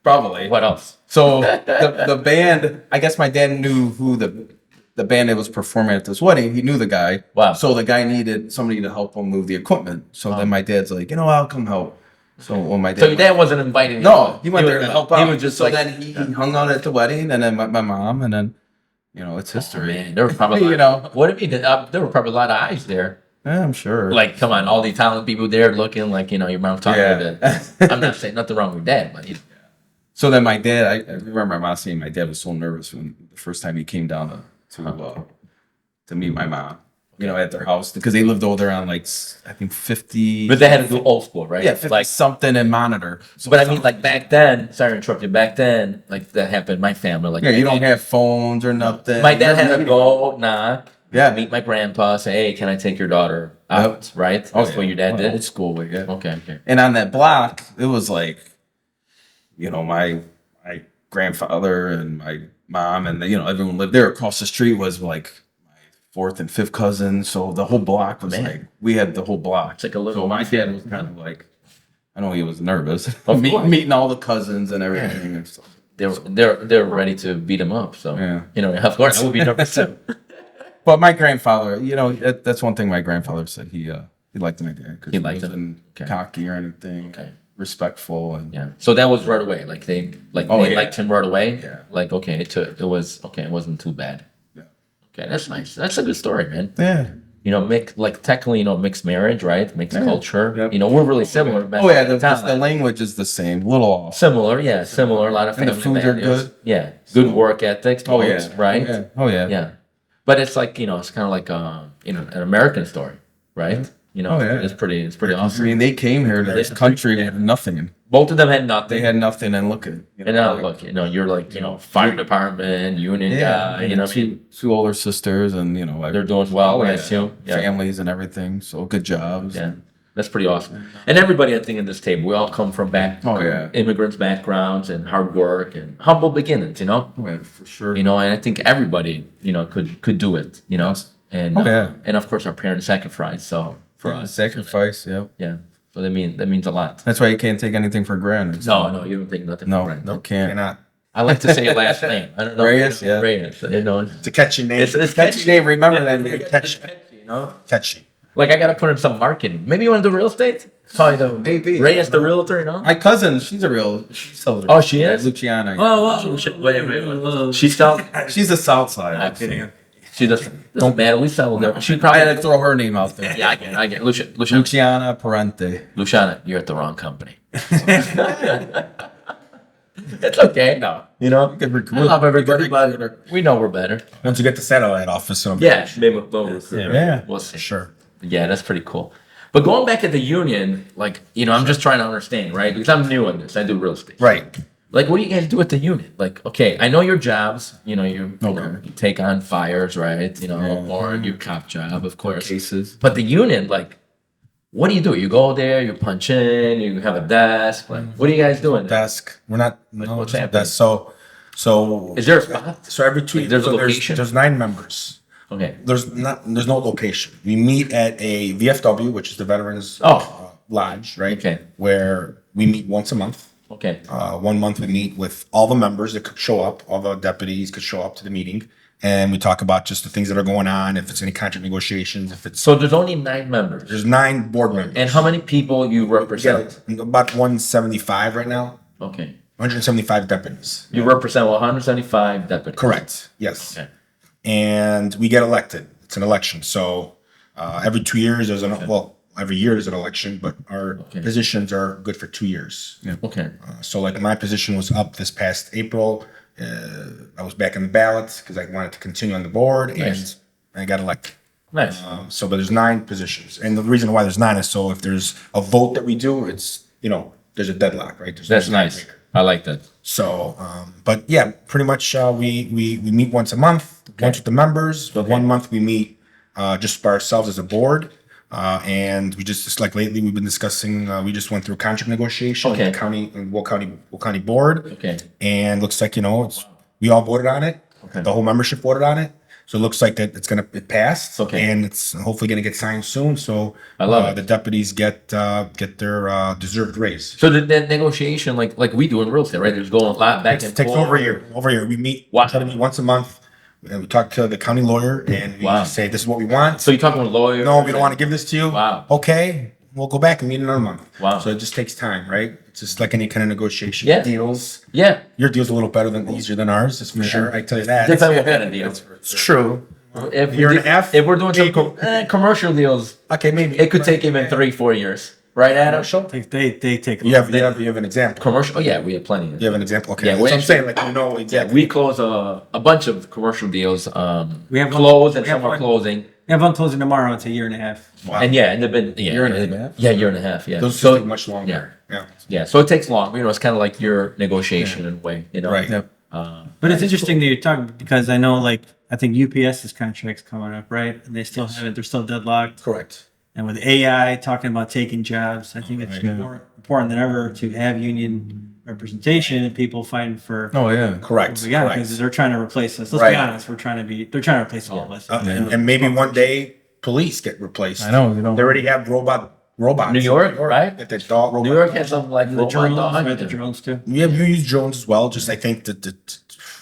Probably. What else? So the band, I guess my dad knew who the band that was performing at this wedding. He knew the guy. Wow. So the guy needed somebody to help him move the equipment. So then my dad's like, I'll come help. So when my dad So your dad wasn't inviting you? no, he went there was- to help out. He was just so like, then he hung out at the wedding, and then my mom, and then it's history. man, there were probably what if you did? There were probably a lot of eyes there. Yeah, I'm sure. Like, come on, all the Italian people there looking like your mom talking Yeah. about. I'm not saying nothing wrong with dad, but So then my dad, I remember my mom saying my dad was so nervous when the first time he came down to meet my mom, at their house because they lived over there on I think 50. but they had to do old school, right? Yeah, 50 something and Monitor. So But I mean, like back then. Sorry to interrupt you. Back then, like that happened. in My family, like yeah, you don't have phones or nothing. My dad had to go knock. Yeah. Meet my grandpa. Say, hey, can I take your daughter out? Right. That's what your dad did. Old school way, yeah. Okay. And on that block, it was my grandfather and my mom and everyone lived there. Across the street was my fourth and fifth cousin. So the whole block was we had the whole block. It's like a little. So my dad was kind of I know he was nervous Of meeting, course. meeting all the cousins and everything. And stuff. They're ready to beat him up. So Yeah. of course I would be nervous too. But my grandfather, that's one thing my grandfather said. He liked my dad because He liked him? wasn't Okay. cocky or anything. Okay. Respectful and Yeah. So that was right away. Like they Oh, they yeah. liked him right away. Yeah. Like okay, it was okay. It wasn't too bad. Yeah. Okay, that's nice. That's a good story, man. yeah. Technically, mixed marriage, right? Mixed culture. Yep. We're really similar. Oh yeah, the Italian. language is the same. Little off. Similar, yeah, similar. A lot of And the family foods are values. good. Yeah, good work ethics. Oh both, yeah. right. Oh yeah. Yeah, but it's like it's kind of like an American story, right? Oh, yeah. It's pretty I awesome. mean, they came here to this country with nothing. Both of them had nothing. They had nothing, and look at it. And now look, you're like, fire department, union guy, two older sisters, and they're doing well, I assume. Families and everything, so good jobs. Yeah, that's pretty awesome. And everybody, I think, in this table, we all come from immigrants' backgrounds and hard work and humble beginnings, Oh, yeah, for sure. And I think everybody, could do it, and and of course our parents sacrificed, so for us, sacrifice, yeah. So that means a lot. That's why you can't take anything for granted. No, you don't take nothing for granted. No, can't. Cannot. I like to say your last name. I don't know. Reyes, Reyes. It's a catchy name. It's catchy name. Remember that. Catchy. Catchy. Like I gotta put in some marketing. Maybe you want to do real estate? Probably the Maybe. Reyes, the realtor, My cousin, she sells. Oh, she is? Luciana. Whoa. Wait. She sells. She's the South Side. She doesn't matter. We sell her. She I probably. had to throw her name out there. Yeah, I get. Luciana. Luciana Parente. Luciana, you're at the wrong company. It's okay. No, we love everybody, but we know we're better. Once you get the satellite office, Yeah, maybe we'll see. sure. Yeah, that's pretty cool. But going back to the union, like, I'm just trying to understand, right? Because I'm new in this. I do real estate. Right. Like, what do you guys do at the union? Like, okay, I know your jobs. You take on fires, right? Or your cop job, of course. Cases. But the union, like, what do? You go there, you punch in, you have a desk. Like, what are you guys doing? Desk. We're not. No, what's it's a happening? desk. So. Is there a spot? So every 2 years, There's a location? There's 9 members. Okay. There's no location. We meet at a VFW, which is the Veterans Lodge, right? Okay. Where we meet once a month. Okay. 1 month we meet with all the members that could show up, all the deputies could show up to the meeting, and we talk about just the things that are going on, if it's any contract negotiations, if it's. So there's only 9 members. There's 9 board members. And how many people you represent? About 175 right now. Okay. 175 deputies. You represent 175 deputies. Correct. Yes. Okay. And we get elected. It's an election. So every 2 years there's every year there's an election, but our positions are good for 2 years. Yeah. Okay. So like my position was up this past April. I was back in the ballots because I wanted to continue on the board, and I got elected. Nice. But there's 9 positions, and the reason why there's 9 is so if there's a vote that we do, it's there's a deadlock, right? That's nice. I like that. So, but yeah, pretty much we meet once a month, once with the members. But 1 month we meet just by ourselves as a board. And we just like lately we've been discussing. We just went through contract negotiation with the Will County board. Okay. And looks like we all voted on it. Okay. The whole membership voted on it. So it looks like that it passed. Okay. And it's hopefully going to get signed soon. So I love it. The deputies get their deserved raise. So the negotiation, like we do in real estate, right? There's going a lot back and forth. It takes over a year. We try to meet once a month. And we talk to the county lawyer and we say, this is what we want. So you're talking with lawyers? No, we don't want to give this to you. Wow. Okay, we'll go back and meet in another month. Wow. So it just takes time, right? It's just like any kind of negotiation. Yeah. Deals. Yeah. Your deal's a little easier than ours, that's for sure. I tell you that. Depends what kind of deal. It's true. If Year and a half? If we're doing some commercial deals, Okay, maybe. it could take even 3-4 years. Right, Adam? They take. You have an example. Commercial? Oh, yeah, we have plenty. You have an example. Okay. Yeah, That's what I'm saying. Like Yeah, exactly. we close a bunch of commercial deals. We have closed and we have some are one- closing. We have one closing tomorrow. It's a year and a half. Wow. And they've been Year and a half? Yeah, year and a half. Yeah. Those So take much longer. Yeah. yeah, so it takes long. It's kind of like your negotiation in a way. Right. Yep. But it's interesting that you're talking because I know, I think UPS's contract's coming up, right? And they still haven't. They're still deadlocked. Correct. And with AI talking about taking jobs, I think it's more important than ever to have union representation and people fighting for Oh yeah. Correct. we got Correct. because they're trying to replace us. Let's Right. be honest, they're trying to replace all of us. And maybe one day police get replaced. I know. You know. They already have robots. New York, right? That the dog robot. New York has some like The robot drones, dog. right? The drones too. We use drones as well. Just I think that The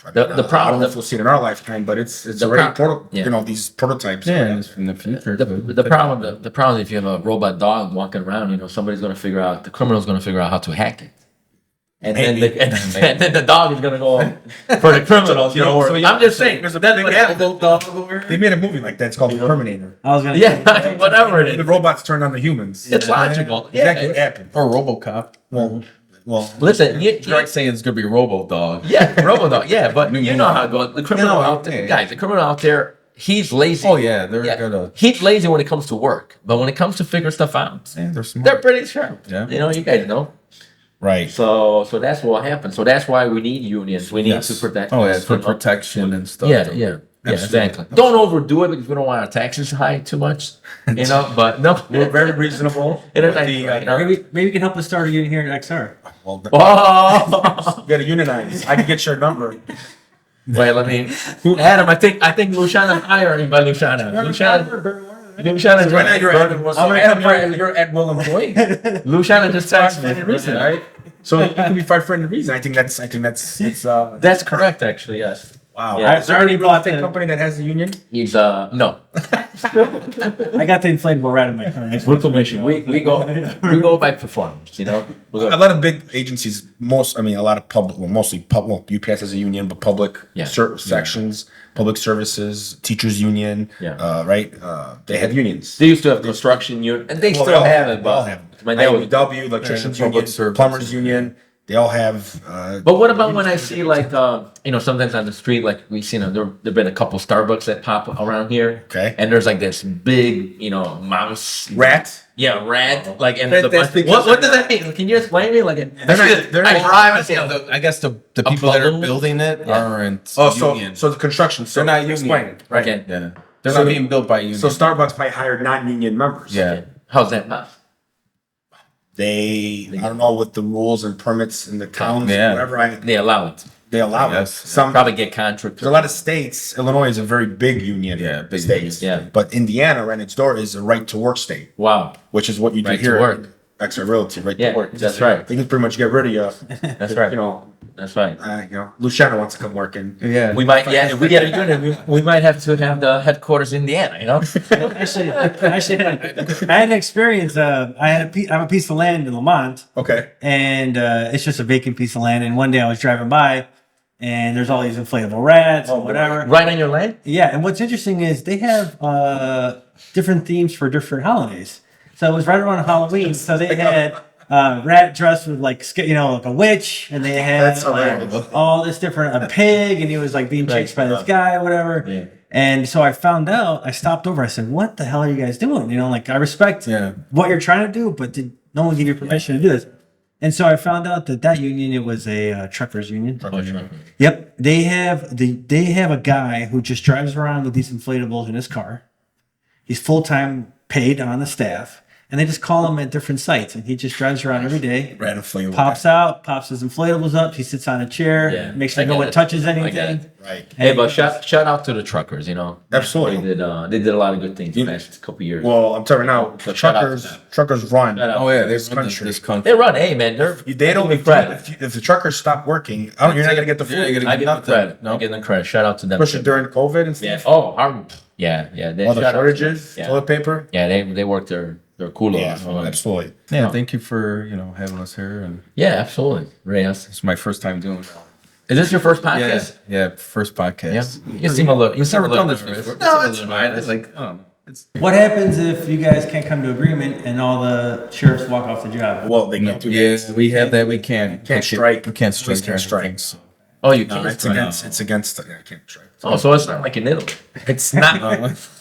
I problem- don't know if we'll see it in our lifetime, but it's The already pro- yeah. these prototypes. Yeah, in the future. The problem is if you have a robot dog walking around, somebody's going to figure out, the criminal's going to figure out how to hack it. And then, Maybe. and then the dog is going to go for the criminals. I'm just saying. There's a That's big what apple happens. They made a movie like that. It's called The Terminator. I was gonna Yeah, whatever it The is. robots turned on the humans. It's logical. Exactly Yeah. what happened. Or RoboCop. Well, Listen, You're saying it's gonna be Robo Dog. yeah, robot dog. Yeah, but you know how it goes. The criminal out there, guys. The criminal out there, he's lazy. Oh yeah, they're gonna. He's lazy when it comes to work, but when it comes to figure stuff out, Yeah, they're smart. they're pretty sharp. Yeah. You guys know. Right. So that's what happened. So that's why we need unions. We need to protect. Oh, yeah, for protection and stuff. Yeah, exactly. Don't overdo it because we don't want our taxes high too much, But no, We're very reasonable. Maybe you can help us start a union here at XR. Well, Oh, you got to unionize. I can get your number. wait, let me. Adam, I think Luciana's hiring by Luciana. Luciana, Right now you're you're at will employee. Luciana just texted me. Reason, right? So you can be fired for any reason. I think that's it's That's correct, actually. Yes. wow. Yeah. Is there any real estate company that has a union? He's no. I got the inflatable rat in my car. Reclamation. We go by performance. A lot of big agencies, a lot of public, mostly public. UPS has a union, but public sections, public services, teachers union, right? They have unions. They used to have construction union, and they still have it. They all But have it. my dad was. IOW, electricians union, plumbers union. They all have. But what about when I see sometimes on the street, like we've seen there've been a couple Starbucks that pop around here. Okay. And there's like this big, mouse rat? Yeah, rat. Like, and That's because what does that mean? Can you explain me? Like, they're I not- drive and see I guess the people that are building it aren't union. So the construction. So They're not union. Explain. Right. Okay. Yeah, they're not being built by union. So Starbucks might hire non-union members. Yeah. How's that possible? I don't know what the rules and permits in the towns, whatever They allow it. they allow. Yes. Some Probably get contracts. There's a lot of states. Illinois is a very big union. Yeah, big states. union, yeah. But Indiana, right next door, is a right to work state, Wow. which is what you do Right to here. work. Extra Realty, right Yeah, to work. that's right. They can pretty much get rid of you. That's right. That's right. Luciana wants to come work in. Yeah. We might, if we get a union, we might have to have the headquarters in Indiana. Actually, I had an experience. I have a piece of land in Lamont, Okay. and it's just a vacant piece of land. And one day I was driving by, and there's all these inflatable rats and whatever. Right on your land? Yeah, and what's interesting is they have different themes for different holidays. So it was right around Halloween. So they had rat dressed with like a witch, and they had That's hilarious. all this different a pig, and he was like being chased by this guy, whatever. Yeah. And so I found out. I stopped over. I said, "What the hell are you guys doing?" I respect what you're trying to do, but did no one give you permission to do this? And so I found out that union, it was a truckers union. Yep, they have a guy who just drives around with these inflatables in his car. He's full time paid on the staff, and they just call him at different sites, and he just drives around every day. Rat inflatable. Pops his inflatables up. He sits on a chair, makes sure no one touches anything. Right. Hey, but shout out to the truckers, Absolutely. They did a lot of good things the past couple years. Well, I'm telling you now, the shout out to truckers run. Shout out. Oh yeah, This this country. country. They run, hey man, They don't give credit. if the truckers stop working, you're not gonna get the food. You're gonna I get give them nothing. credit. No. I give them credit. Shout out to them. Especially during COVID and Yeah. stuff. Oh, yeah. They All the shout out to them. shortages, Yeah. toilet paper. Yeah, they worked their cool Yeah, off. absolutely. Yeah, thank you for having us here, and Yeah, absolutely. Reyes. it's my first time doing it. Is this your first podcast? Yeah, first podcast. Yeah. You seem a little. You seem a Never done little this before. nervous. No, it's fine. It's like, it's What happens if you guys can't come to agreement and all the sheriffs walk off the job? Well, they can't do yeah, we have that. We can't strike. We can't strike. Police can't strike. anything, so. Oh, you No, can't. it's against. I can't strike. Oh, so it's not like in Italy. It's not.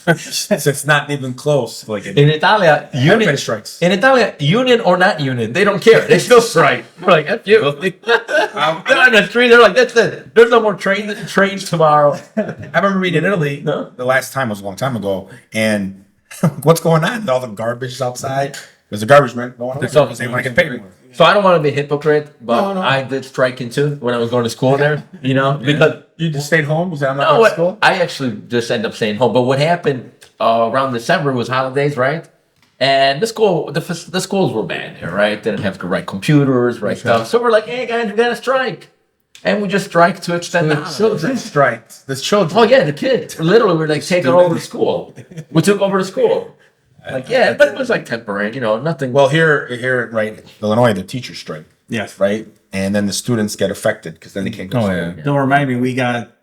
It's not even close. Like In Italia, everybody strikes. In Italia, union or not union, they don't care. They still strike. We're like, F you. They're on the street. They're like, that's it. There's no more trains tomorrow. I remember reading in Italy. No? The last time was a long time ago, and what's going on? All the garbage outside. There's a garbage man going on. They want to get paid more. So I don't want to be a hypocrite, but No. I did striking too when I was going to school there. Because You just stayed home. You said I'm not no, going to school. I actually just ended up staying home. But what happened around December was holidays, right? And the schools were bad there, right? They didn't have the right computers, right stuff. So we're like, hey guys, we got to strike, and we just strike to extend the holidays. Children striked. There's children. Oh yeah, the kids. Literally, we're like taking over the school. We took over the school. Like yeah, but it was like temporary, nothing. Well, here, right, Illinois, the teachers strike, Yes. right, and then the students get affected because then they can't go. Oh to yeah. Don't remind me.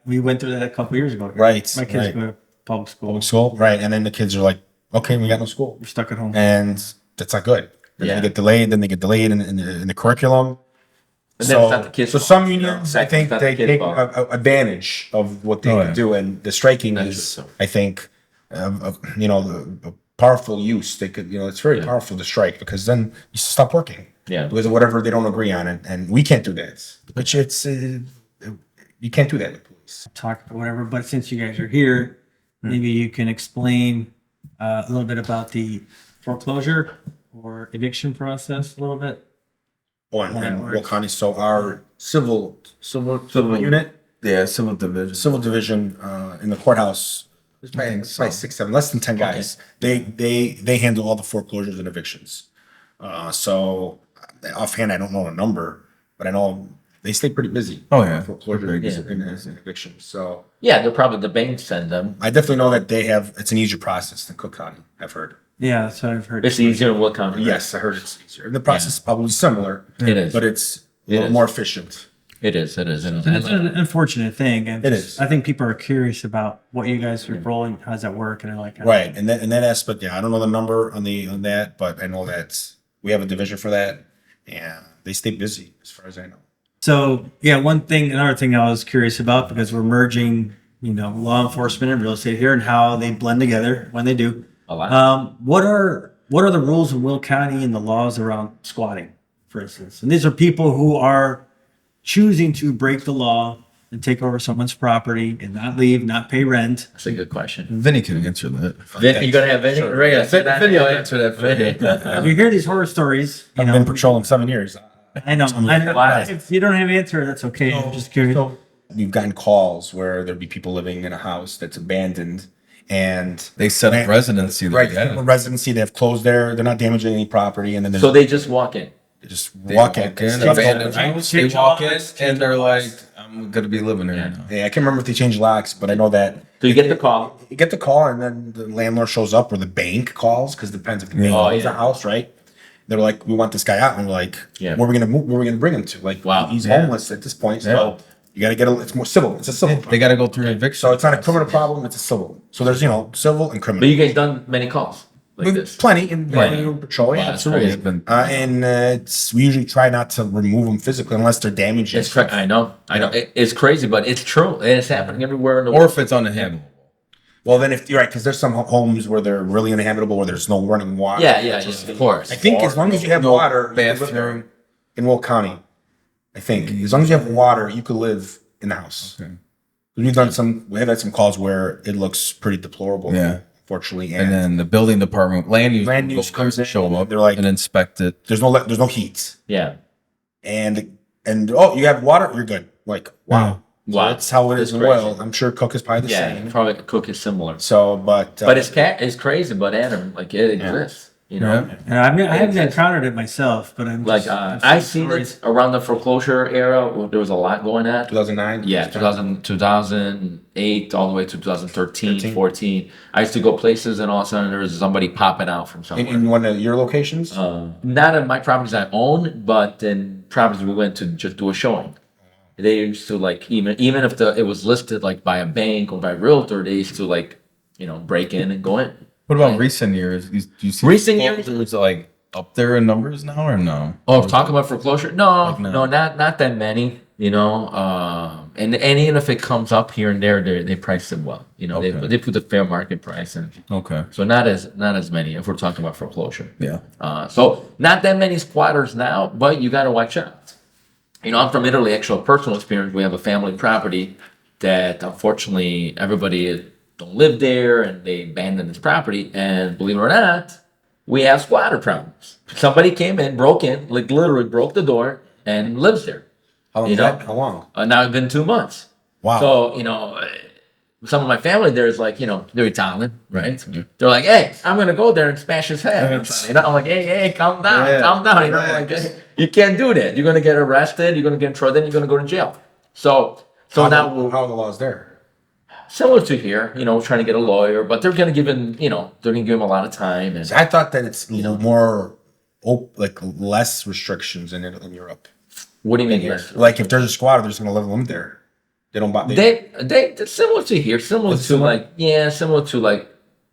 We went through that a couple years ago. Right, My kids right. go to public school. school, right, and then the kids are like, okay, we got no school, We're stuck at home. and that's not good. Then Yeah. they get delayed. Then they get delayed in the curriculum. And then it's not the kids' so fault. some unions, I think, It's not the they kids' take fault. advantage of what they Oh, can yeah. do, and the striking That's is, just so. I think, a powerful use. They could, it's very powerful to strike because then you stop working. Yeah. Because of whatever they don't agree on, and we can't do that. Which you can't do that with police. Talk or whatever. But since you guys are here, maybe you can explain a little bit about the foreclosure or eviction process a little bit. Oh, and Will County, so our civil unit, Civil division. civil division in the courthouse, there's probably 6, 7, less than 10 guys. They handle all the foreclosures and evictions. So offhand, I don't know a number, but I know they stay pretty busy. Oh, yeah. Foreclosures and evictions. So Yeah, they're probably the banks send them. I definitely know that it's an easier process than Cook County, I've heard. Yeah, that's what I've heard. It's easier in Will County. right? Yes, I heard it's easier. The process is probably similar. It is. But it's a little is. more efficient. It is. It is. And it's an unfortunate thing. And It is. I think people are curious about what you guys are rolling. How does that work? And they're like, Right. And that aspect, I don't know the number on that, but I know that we have a division for that. And they stay busy as far as I know. So another thing I was curious about, because we're merging, law enforcement and real estate here and how they blend together when they do. A lot. What are the rules in Will County and the laws around squatting, for instance? And these are people who are choosing to break the law and take over someone's property and not leave, not pay rent. That's a good question. Vinny can answer that. You gonna have Vinny? Sure. Right, Vinny will answer that for you. You hear these horror stories, I've been patrolling 7 years. I know. Wow. If you don't have an answer, that's okay. I'm just curious. We've gotten calls where there'd be people living in a house that's abandoned and They set up residency there. right, Yeah. residency, they have closed they're not damaging any property, and then So they just walk in. they just walk in. abandoned house, they Change walk in, locks, and they're like, I'm gonna be living here now. Yeah, I can't remember if they changed locks, but I know that So you get the call. you get the call, and then the landlord shows up, or the bank calls, because it depends if the bank Oh, owns the yeah. house, right? They're like, we want this guy out, and we're like, Yeah. where are we gonna move? Where are we gonna bring him to? Like, Wow. he's Yeah. homeless at this point, so you gotta get it's more civil. It's a civil. They got to go through eviction. So it's not a criminal problem; it's a civil. So there's civil and But criminal. you guys done many calls like We've this? plenty in Plenty. patrol, yeah, Wow, that's absolutely. crazy. And we usually try not to remove them physically unless they're damaged. It's I know. It's crazy, but it's true. It's happening everywhere in the Or world. if it's uninhabitable. Well, then if you're right, because there's some homes where they're really uninhabitable, where there's no running water. Yeah, of course. I think as long as you have No water, you can live bathroom. there in Will County. I think as long as you have water, you could live in the house. Okay. We have had some calls where it looks pretty deplorable. Yeah. Unfortunately, And then the building department, land use comes in, show up. they're like- and inspect it. there's no heat, Yeah. and oh, you have water, you're good. Like wow, So Wow. that's how it is in That's crazy. Will. I'm sure Cook is probably the Yeah. same. Probably Cook is similar. So, but It's crazy, but Adam, like it exists. You know. Yeah. And I haven't encountered it myself, but I'm Like just, I seen it around the foreclosure era. Where there was a lot going on. 2009. Yeah, 2008 all the way to 2013, 13. 14. I used to go places and all of a sudden there was somebody popping out from In, somewhere. in one of your locations. Not in my properties I own, but in properties we went to just do a showing. They used to like even if it was listed like by a bank or by a realtor, they used to like break in and go in. What about recent years? Do you see Recent years? It's like up there in numbers now or no? Oh, talk about foreclosure? No, no. not that many. And even if it comes up here and there, they price it well. Okay. They put the fair market price in. Okay. So not as many if we're talking about foreclosure. Yeah. So not that many squatters now, but you got to watch out. I'm from Italy. Actual personal experience. We have a family property that unfortunately everybody don't live there, and they abandoned this property. And believe it or not, we have squatter problems. Somebody came in, broke in, like literally broke the door, and lives there. How long? How long? Now it's been 2 months. Wow. So some of my family there is like they're Italian, right? They're like, hey, I'm gonna go there and smash his head. I'm like, hey, calm down, calm down. Like, you can't do that. You're gonna get arrested. You're gonna get in trouble. Then you're gonna go to jail. So now how are the laws there? similar to here, trying to get a lawyer, but they're gonna give him a lot of time. And I thought that it's more like less restrictions in Europe. what do you mean here? Like if there's a squatter, they're just gonna let them there. They don't buy. They similar to here, similar to like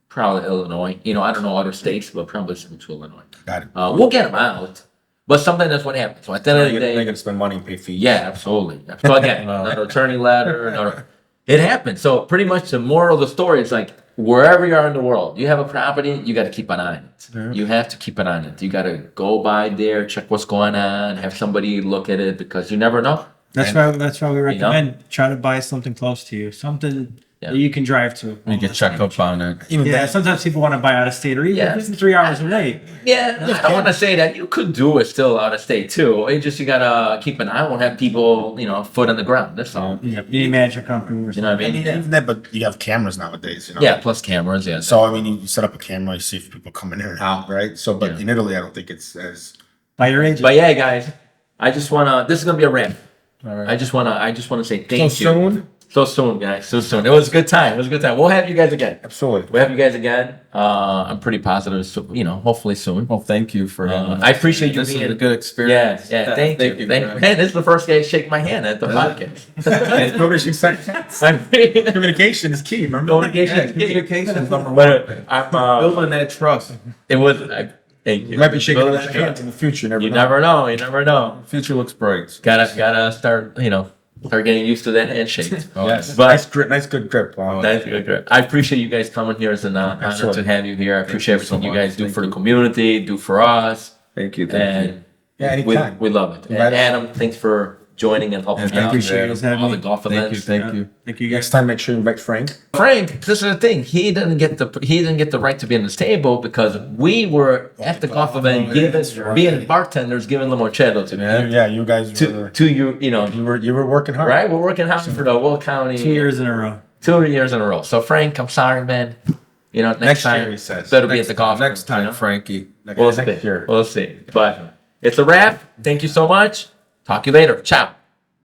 probably Illinois. I don't know other states, but probably similar to Illinois. Got it. We'll get them out, but sometimes that's what happens. So at the end of the They're day, gonna spend money and pay fees. yeah, absolutely. So again, another attorney letter, it happens. So pretty much the moral of the story is like wherever you are in the world, you have a property, you got to keep an eye on it. Yeah. You have to keep an eye on it. You got to go by there, check what's going on, have somebody look at it because you never know. That's why we recommend try to buy something close to you, something that you can drive to. You can check up on it. Yeah, sometimes people want to buy out of state or even 3 hours away. Yeah, I don't want to say that. You could do it still out of state too. You gotta keep an eye. Won't have people, foot on the ground. That's all. Yeah, you manage your company or something. You know what I mean? Even that, but you have cameras nowadays. Yeah, plus cameras. Yeah. So I mean, you set up a camera, you see if people coming in and out, right? So, but in Italy, I don't think it's as. By your age. But yeah, guys, I just wanna. This is gonna be a wrap. All right. I just wanna say thank you. Soon? So soon, guys. So soon. It was a good time. We'll have you guys again. Absolutely. We'll have you guys again. I'm pretty positive. So, hopefully soon. Well, thank you for. I appreciate you This being is a good experience. Yeah. Thank you. Man, this is the first guy to shake my hand at the podcast. Communication is key. Remember? Communication is key. Communication is number one. But I'm Building that trust. It was. Thank you. You might be shaking Building your that hands in the future. You never know. You never know. Future looks bright. Gotta start. Start getting used to that handshake. Yes. But Nice good grip. Nice, good. I appreciate you guys coming here. It's an honor to have you here. I appreciate everything you guys do for the community, do for us. Thank you. And anytime. we love it. And Adam, thanks for joining and helping me out. appreciate you having all the me. golf events. Thank you. Thank you Next guys. time, make sure you invite Frank. Frank, this is the thing. He didn't get the right to be on this table because we were at the golf event being bartenders, giving limoncello to Yeah, you guys were. to you. You were working hard. Right? We're working hard for the Will County 2 years in a row. 2 years in a row. So Frank, I'm sorry, man. Next time, year, he says. better be at the golf. Next time, course, Frankie. We'll see. We'll see. But it's a wrap. Thank you so much. Talk to you later. Ciao.